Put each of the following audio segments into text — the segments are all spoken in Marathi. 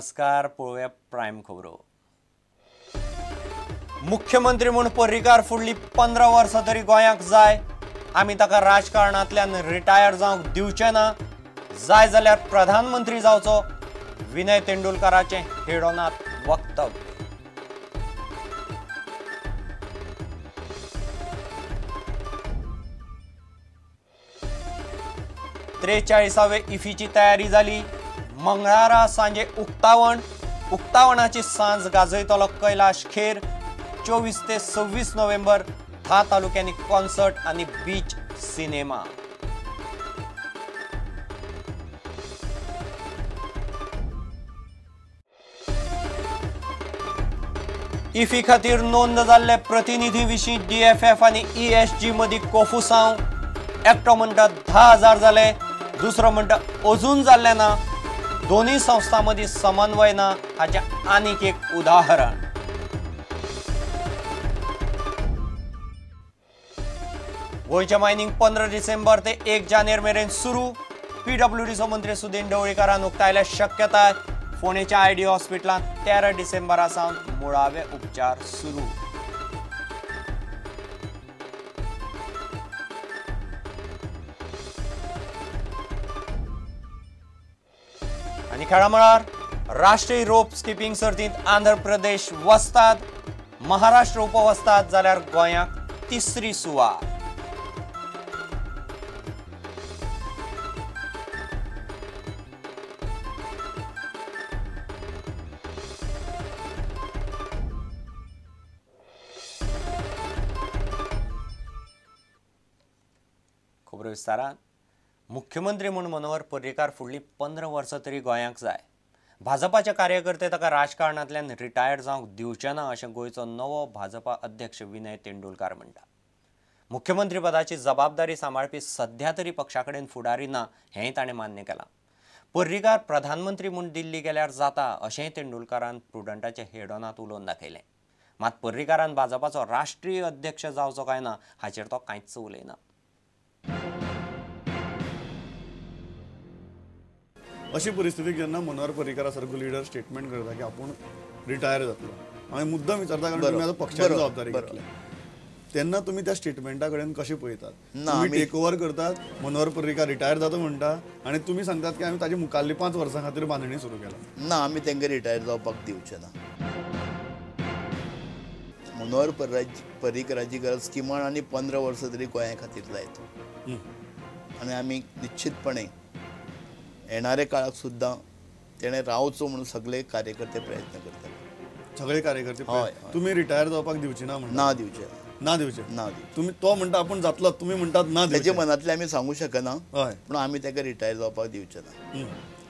नमस्कार, पळोवया प्रायम खबरो। मुख्यमंत्री म्हूण पर्रीकार फुडली 15 वर्सां तरी गोंयाक जाय। आमी ताका राजकारणांतल्यान रिटायर जावंक दिवचे ना। जाय जाल्यार प्रधानमंत्री जावचो, विनय तेंडुलकराचें हेडोनात वक्तव्य। त्रेचाळीसावे इफीची तयारी जाली। मंगळारा सांजे उक्तावणाची सांज गाजयतलो कैलाश खेर। 24 ते 26 नोव्हेंबर 10 तालुक्यांनी कॉन्सर्ट आणि बीच सिनेमा। इफी खातीर नोंद जाल्ले प्रतिनिधी विशीं DFF आणि ESG मदीं कोफुसांव। एकटो म्हणटा 10,000 जाले, दुसरो म्हणटा अजून जाल्ले ना। दोन्ही संस्थां मदीं समन्वय ना हाचें आनीक एक उदाहरण। गोंयचें मायनिंग 15 डिसेंबर ते 1 जानेर मेरेन सुरू। PWDचो मंत्री सुदीन ढवळीकारान उक्तायल्या शक्यताय। फोंडेच्या ID हॉस्पिटलांत 13 डिसेंबरा सावन मुळावे उपचार सुरू। आनी खेळा मळार राष्ट्रीय रोप स्किपिंग सर्तींत आंध्र प्रदेश वस्ताद, महाराष्ट्र उपवस्ताद जाल्यार गोंयाक तिसरी सुवात। खबर विस्तारान। मुख्यमंत्री म्हूण मनोहर पर्रीकार फुडली 15 वर्सां तरी गोंयाक जाय। भाजपाचे कार्यकर्ते ताका राजकारणांतल्यान रिटायर जावंक दिवचे ना अशें गोंयचो नवो भाजपा अध्यक्ष विनय तेंडुलकार म्हणटा। मुख्यमंत्री पदाची जबाबदारी सांबाळपी सध्या तरी पक्षा कडेन फुडारी ना हेंय ताणें मान्य केलां। पर्रीकार प्रधानमंत्री म्हूण दिल्ली गेल्यार जाता अशेंय तेंडुलकारान प्रुडंटाचे हेडोनात उलोवन दाखयलें। मात पर्रीकारान भाजपाचो राष्ट्रीय अध्यक्ष जावचो काय ना हाचेर तो कांयच उलयना। अशी परिस्थिती जेन्ना मनोहर पर्रीकारा सारको लिडर स्टेटमेंट करता की आपूण रिटायर जातलो, हांवें मुद्दम विचारता कारण तुमी आतां पक्षाची जबाबदारी घेतली, तेन्ना तुमी त्या स्टेटमेंटा कडेन कशें पळयतात? तुमी टेक ओव्हर करतात, मनोहर पर्रीकार रिटायर जाता म्हणटा आनी तुमी सांगतात की आमी ताची मुखाल्ली 5 वर्सां खातीर बांदणी सुरू केला। ना, आमी तांकां रिटायर जावपाक दिवचे ना। मनोहर पर्रीकाराची गरज किमान आनी 15 वर्सां तरी गोंया खातीर जाय आनी आमी निश्चितपणे येणाऱ्या काळाक सुद्दां तेणें रावचो म्हणून सगळे कार्यकर्ते प्रयत्न करतात। सगळे कार्यकर्ते तुमी रिटायर जावपाक दिवचे ना म्हणटा? ना दिवचे ना दिवचे ना तुमी तो म्हणटा आपूण जातलो, तुमी म्हणटात ना दिवचे। तेजे मनांतले आमी सांगूं शकना, हय, पूण आमी ताका रिटायर जावपाक दिवचे ना।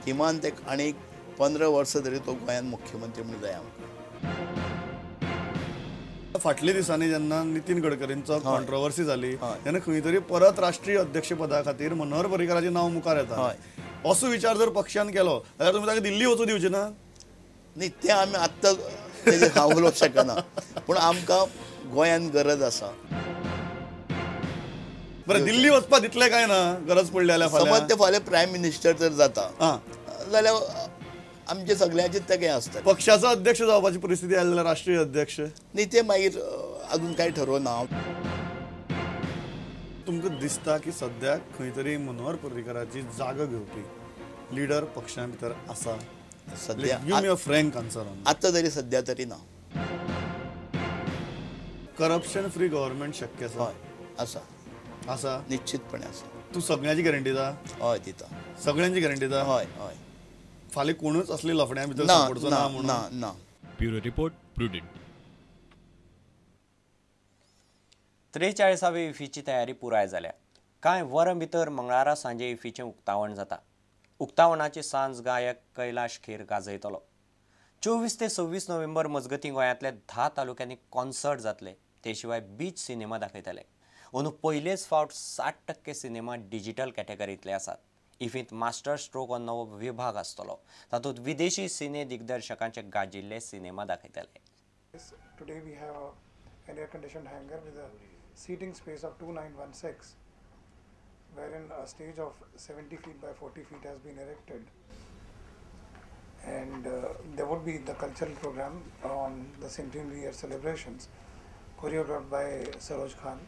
किमान ते आनी 15 वर्सां तरी तो गोंयांत मुख्यमंत्री म्हणून जाय आमकां। फाटल्या दिसांनी जेन्ना नितीन गडकरींचो कॉन्ट्रोवर्सी जाली तेन्ना खंय तरी परत राष्ट्रीय अध्यक्ष पदा खातीर मनोहर पर्रीकाराचें नांव मुखार येता। असो विचार जर पक्षान केलो जाल्यार तुमी ताका दिल्ली वचूं दिवचे ना? न्ही, ते आमी आत्तां तेजेर हांव उलोवंक शकना, पूण आमकां गोंयांत गरज आसा। बरें, दिल्ली वचपाक दितले काय ना गरज पडली जाल्यार? समज ते फाल्यां प्रायम मिनिस्टर जर जाता जाल्यार आमचे सगळ्यांचे तेगे आसता। पक्षाचो अध्यक्ष जावपाची परिस्थिती आयली जाल्यार राष्ट्रीय अध्यक्ष न्ही, ते मागीर अजून कांय ठरवना। तुमकां दिसता की सद्याक खंय तरी मनोहर पर्रीकाराची जागा घेवपी लिडर पक्षां भितर आसा? सद्या गिव मी अ फ्रँक आन्सर। आतां तरी सद्या तरी ना। करप्शन फ्री गव्हर्नमेंट शक्य आसा? आसा आसा, निश्चितपणे आसा। तूं सगळ्यांची गॅरंटी दिता? हय, दिता। सगळ्यांची गॅरंटी दिता? हय हय। फाल्यां कोणूच असले लफड्यां भितर सापडचो ना म्हणून? ना ना। Bureau report, Prudent. 43वी इफीची तयारी पुराय जाल्या। कांय वरां भितर मंगळारा सांजे इफीचें उक्तावण जाता। उक्तावणाची सांज गायक कैलाश खेर गाजयतलो। 24 ते 26 नोव्हेंबर मजगतीं गोंयांतल्या 10 तालुक्यांनी कॉन्सर्ट जातले। ते शिवाय बीच सिनेमा दाखयतले। अंदू पयलेच फावट 60% सिनेमा डिजिटल कॅटेगरींतले आसात। इफींत मास्टर स्ट्रोक हो नवो विभाग आसतलो। तातूंत विदेशी सिने दिग्दर्शकांचे गाजिल्ले सिनेमा दाखयतले। Today we have an air-conditioned hangar with a seating space of 2916, wherein a stage of 70 feet by 40 feet has been erected. and there would be the cultural program on the centenary year celebrations, choreographed by Saroj Khan,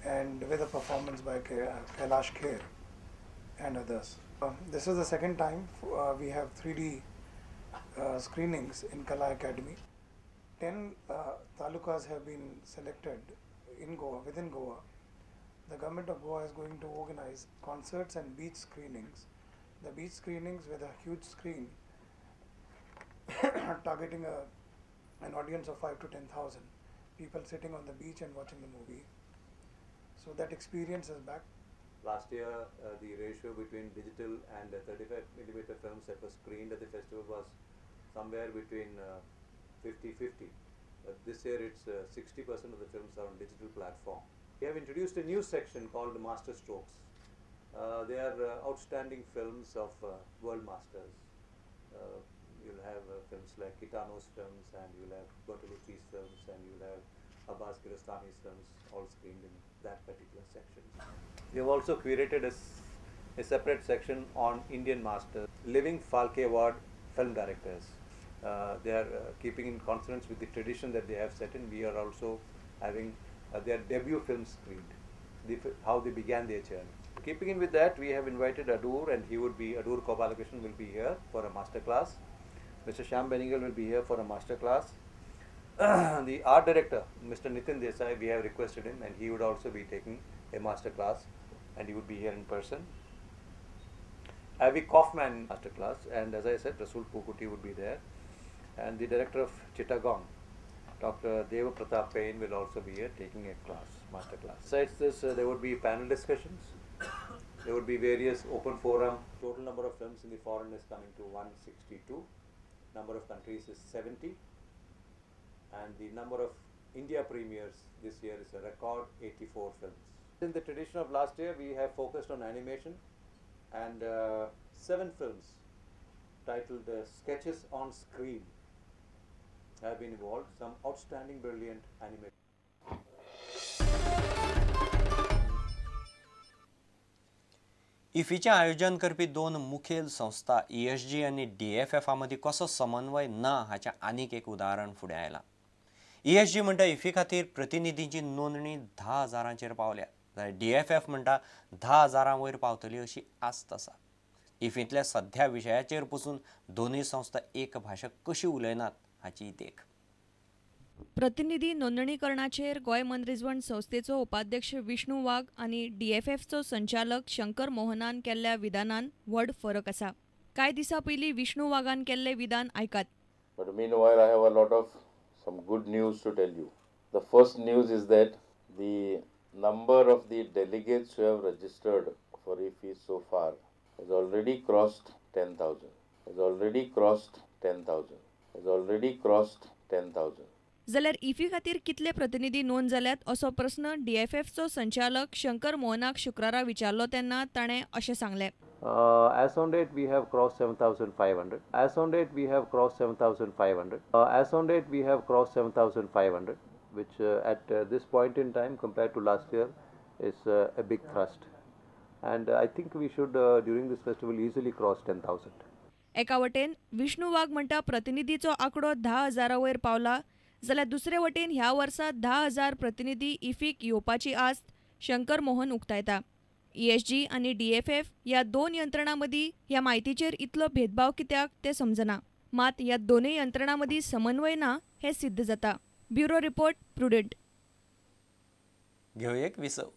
and with a performance by Kailash Kher and others. This is the second time we have 3D screenings in Kala Academy. 10 talukas have been selected in Goa, within Goa. The government of Goa is going to organize concerts and beach screenings. The beach screenings with a huge screen targeting an audience of 5 to 10,000 people sitting on the beach and watching the movie. So that experience is back. Last year, the ratio between digital and 35mm films that were screened at the festival was somewhere between 50-50. This year, it's 60% of the films are on digital platform. We have introduced a new section called Master Strokes. They are outstanding films of world masters. You'll have films like Kitano's films, and you'll have Bertolucci's films, and you'll have Abbas Kiarostami's films, all screened in that particular section. We have also curated a separate section on Indian masters, living Phalke Award film directors. They are keeping in consonance with the tradition that they have set in. We are also having their debut films screened, how they began their journey. Keeping in with that, we have invited Adur, and Adur Gopalakrishnan will be here for a master class. Mr. Shyam Benegal will be here for a master class. The art director, Mr. Nitin Desai, we have requested him, and he would also be taking a master class, and he would be here in person. Avi Kaufman master class, and as I said, Rasul Pukuti would be there, and the director of Chittagong, Dr. Deva Pratap Payne, will also be here taking a class, master class. Besides this, there would be panel discussions. There would be various open forum. Total number of films in the foreign is coming to 162. Number of countries is 70. And the number of India premieres this year is a record 84 films. In the tradition of last year, we have focused on animation, and 7 films titled Sketches on Screen have been evolved. Some outstanding, brilliant animation. इफीचें आयोजन करपी दोन मुखेल संस्था ESG आनी DFF मदीं कसो समन्वय ना हाचें आनीक एक उदाहरण फुडें आयलां. ESG म्हणटा इफी खातीर प्रतिनिधींची नोंदणी 10,000चेर पावल्या, जाल्यार DFF म्हणटा 10,000 वयर पावतली अशी आस्त आसा. इफींतल्या सध्या विशयाचेर पसून दोनूय संस्था एक भाशा कशी उलयनात हाची देख. प्रतिनिधी नोंदणीकरणाचेर गोंय मनरिजवण संस्थेचो उपाध्यक्ष विष्णू वाघ आनी DFFचो संचालक शंकर मोहनान केल्ल्या विधानान व्हड फरक आसा. कांय दिसा पयलीं विष्णू वाघान केल्लें विधान आयकात. But meanwhile, I have a lot of some good news to tell you. The first news is that the number of the delegates who have registered for IFFI so far has already crossed 10,000. Has already crossed 10,000. Has already crossed 10,000. जाल्यार इफी खातीर कितले प्रतिनिधी नोंद जाल्यात असो प्रस्न DFFचो संचालक शंकर मोहनाक शुक्रारा विचारलो तेन्ना ताणें अशें सांगलें. As on date, we have crossed 7,500. As on date, we have crossed 7,500. As on date, we have crossed 7,500, which at this point in time, compared to last year, is a big thrust. And I think we should, during this festival, easily cross 10,000. एका वटेन विष्णू वाघ म्हणटा प्रतिनिधीचो आंकडो 10,000 वयर पावला, जाल्यार दुसरे वटेन ह्या वर्सा 10,000 प्रतिनिधी इफीक येवपाची आस्त शंकर मोहन उक्तायता. ESG आनी DFF ह्या दोन यंत्रणां मदीं ह्या म्हायतीचेर इतलो भेदभाव कित्याक तें समजना. मात ह्या दोनूय यंत्रणां मदीं समन्वय ना हें सिद्ध जाता. Bureau report prudent. घेवया एक विसव.